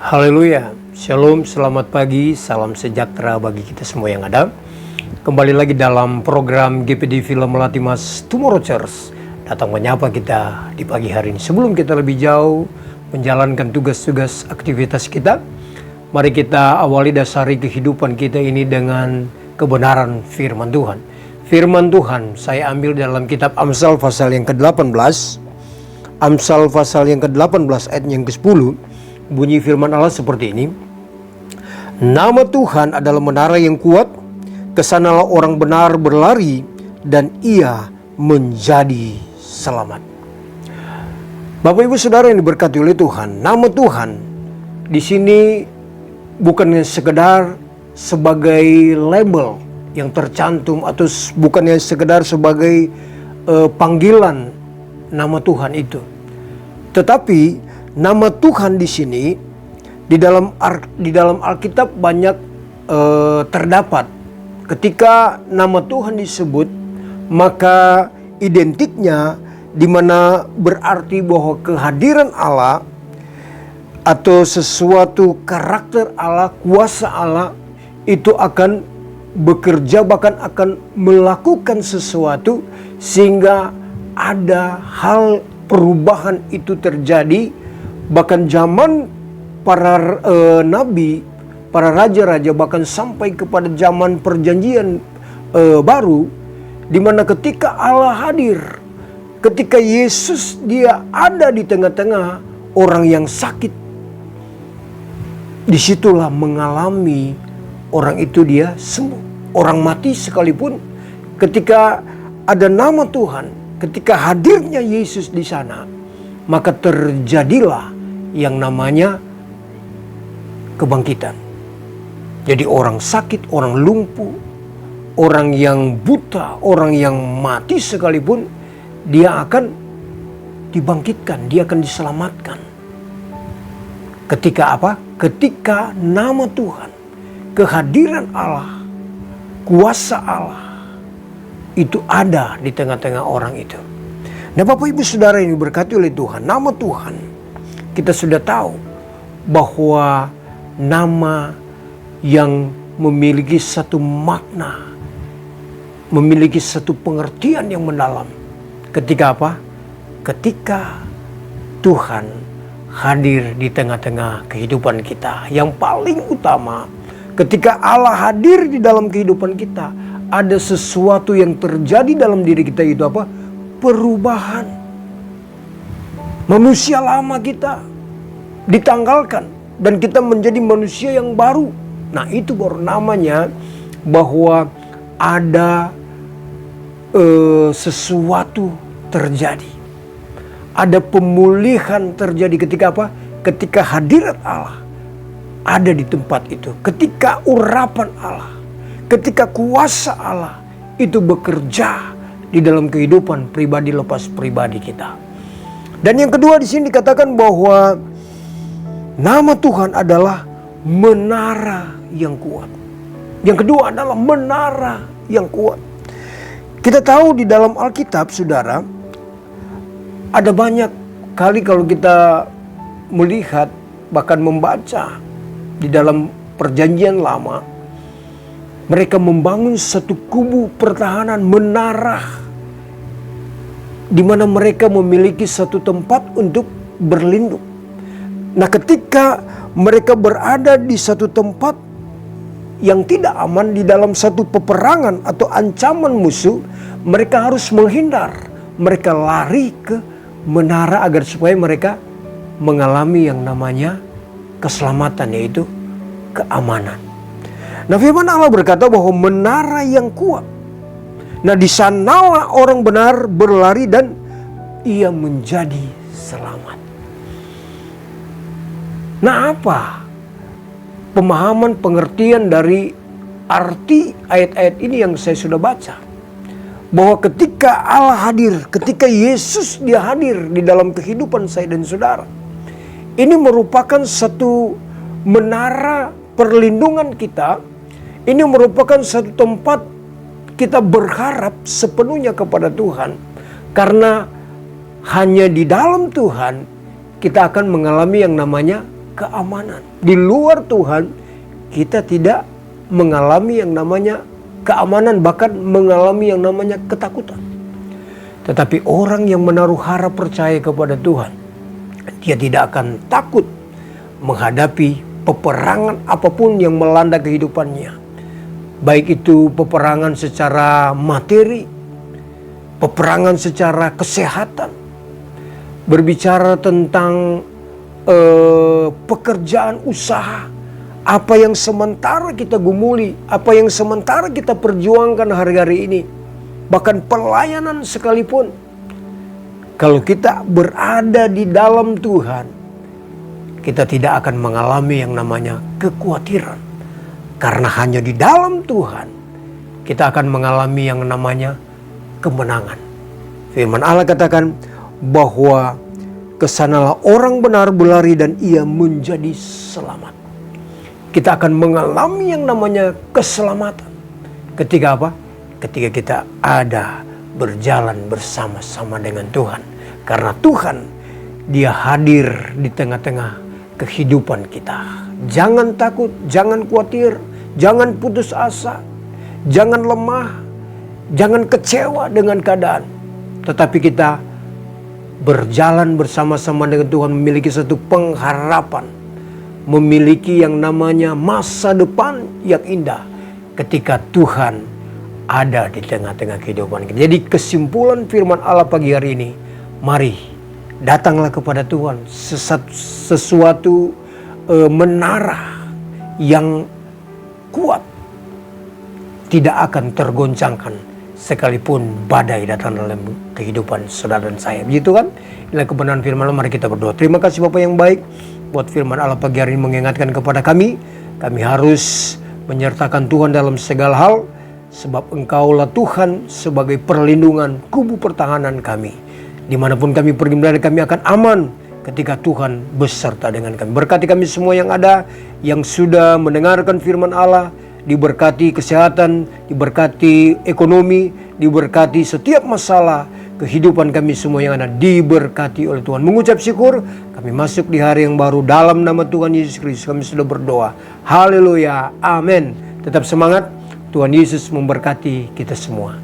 Haleluya, Shalom, selamat pagi, salam sejahtera bagi kita semua yang ada. Kembali lagi dalam program GPD Film Melatih Mas Tomorrow Church. Datang menyapa kita di pagi hari ini. Sebelum kita lebih jauh menjalankan tugas-tugas aktivitas kita, mari kita awali dasari kehidupan kita ini dengan kebenaran firman Tuhan. Firman Tuhan saya ambil dalam kitab Amsal pasal yang ke-18. Amsal pasal yang ke-18 ayat yang ke-10. Bunyi firman Allah seperti ini. Nama Tuhan adalah menara yang kuat, kesanalah orang benar berlari dan ia menjadi selamat. Bapak Ibu Saudara yang diberkati oleh Tuhan, nama Tuhan di sini bukannya sekedar sebagai label yang tercantum atau bukannya sekedar sebagai panggilan nama Tuhan itu. Tetapi nama Tuhan di sini di dalam Alkitab banyak terdapat. Ketika nama Tuhan disebut, maka identiknya di mana berarti bahwa kehadiran Allah atau sesuatu karakter Allah, kuasa Allah itu akan bekerja, bahkan akan melakukan sesuatu sehingga ada hal perubahan itu terjadi. Bahkan zaman para nabi, para raja-raja, bahkan sampai kepada zaman perjanjian baru, di mana ketika Allah hadir, ketika Yesus dia ada di tengah-tengah orang yang sakit, disitulah mengalami orang itu dia sembuh. Orang mati sekalipun, ketika ada nama Tuhan, ketika hadirnya Yesus di sana, maka terjadilah yang namanya kebangkitan. Jadi orang sakit, orang lumpuh, orang yang buta, orang yang mati sekalipun, dia akan dibangkitkan, dia akan diselamatkan. Ketika apa? Ketika nama Tuhan, kehadiran Allah, kuasa Allah itu ada di tengah-tengah orang itu. Nah Bapak Ibu Saudara yang diberkati oleh Tuhan, nama Tuhan kita sudah tahu bahwa nama yang memiliki satu makna, memiliki satu pengertian yang mendalam. Ketika apa? Ketika Tuhan hadir di tengah-tengah kehidupan kita. Yang paling utama, ketika Allah hadir di dalam kehidupan kita, ada sesuatu yang terjadi dalam diri kita, itu apa? Perubahan. Manusia lama kita ditanggalkan dan kita menjadi manusia yang baru. Nah itu baru namanya bahwa ada sesuatu terjadi. Ada pemulihan terjadi ketika apa? Ketika hadirat Allah ada di tempat itu. Ketika urapan Allah, ketika kuasa Allah itu bekerja di dalam kehidupan pribadi lepas pribadi kita. Dan yang kedua di sini dikatakan bahwa nama Tuhan adalah menara yang kuat. Yang kedua adalah menara yang kuat. Kita tahu di dalam Alkitab, saudara, ada banyak kali kalau kita melihat bahkan membaca di dalam perjanjian lama, mereka membangun satu kubu pertahanan, menara, di mana mereka memiliki satu tempat untuk berlindung. Nah ketika mereka berada di satu tempat yang tidak aman, di dalam satu peperangan atau ancaman musuh, mereka harus menghindar. Mereka lari ke menara agar supaya mereka mengalami yang namanya keselamatan, yaitu keamanan. Nah firman Allah berkata bahwa menara yang kuat. Nah di sanalah orang benar berlari dan ia menjadi selamat. Nah apa pemahaman pengertian dari arti ayat-ayat ini yang saya sudah baca? Bahwa ketika Allah hadir, ketika Yesus dia hadir di dalam kehidupan saya dan saudara, ini merupakan satu menara perlindungan kita. Ini merupakan satu tempat kita berharap sepenuhnya kepada Tuhan. Karena hanya di dalam Tuhan kita akan mengalami yang namanya keamanan. Di luar Tuhan, kita tidak mengalami yang namanya keamanan, bahkan mengalami yang namanya ketakutan. Tetapi orang yang menaruh harap percaya kepada Tuhan, dia tidak akan takut menghadapi peperangan apapun yang melanda kehidupannya. Baik itu peperangan secara materi, peperangan secara kesehatan, berbicara tentang pekerjaan usaha, apa yang sementara kita gumuli, apa yang sementara kita perjuangkan hari-hari ini, bahkan pelayanan sekalipun. Kalau kita berada di dalam Tuhan, kita tidak akan mengalami yang namanya kekhawatiran. Karena hanya di dalam Tuhan, kita akan mengalami yang namanya kemenangan. Firman Allah katakan bahwa kesanalah orang benar berlari dan ia menjadi selamat. Kita akan mengalami yang namanya keselamatan. Ketika apa? Ketika kita ada berjalan bersama-sama dengan Tuhan. Karena Tuhan, Dia hadir di tengah-tengah kehidupan kita. Jangan takut, jangan khawatir, jangan putus asa, jangan lemah, jangan kecewa dengan keadaan. Tetapi kita berjalan bersama-sama dengan Tuhan, memiliki satu pengharapan, memiliki yang namanya masa depan yang indah ketika Tuhan ada di tengah-tengah kehidupan kita. Jadi kesimpulan firman Allah pagi hari ini, mari datanglah kepada Tuhan. Sesuatu menara yang kuat tidak akan tergoncangkan sekalipun badai datang dalam kehidupan saudara dan saya. Begitu kan? Inilah kebenaran firman Allah. Mari kita berdoa. Terima kasih Bapa yang baik buat firman Allah pagi hari ini mengingatkan kepada kami. Kami harus menyertakan Tuhan dalam segala hal, sebab Engkaulah Tuhan sebagai perlindungan, kubu pertahanan kami. Dimanapun kami pergi berada, kami akan aman ketika Tuhan beserta dengan kami. Berkati kami semua yang ada, yang sudah mendengarkan firman Allah, diberkati kesehatan, diberkati ekonomi, diberkati setiap masalah kehidupan kami semua yang ada, diberkati oleh Tuhan. Mengucap syukur, kami masuk di hari yang baru dalam nama Tuhan Yesus Kristus. Kami sudah berdoa. Haleluya, amin. Tetap semangat, Tuhan Yesus memberkati kita semua.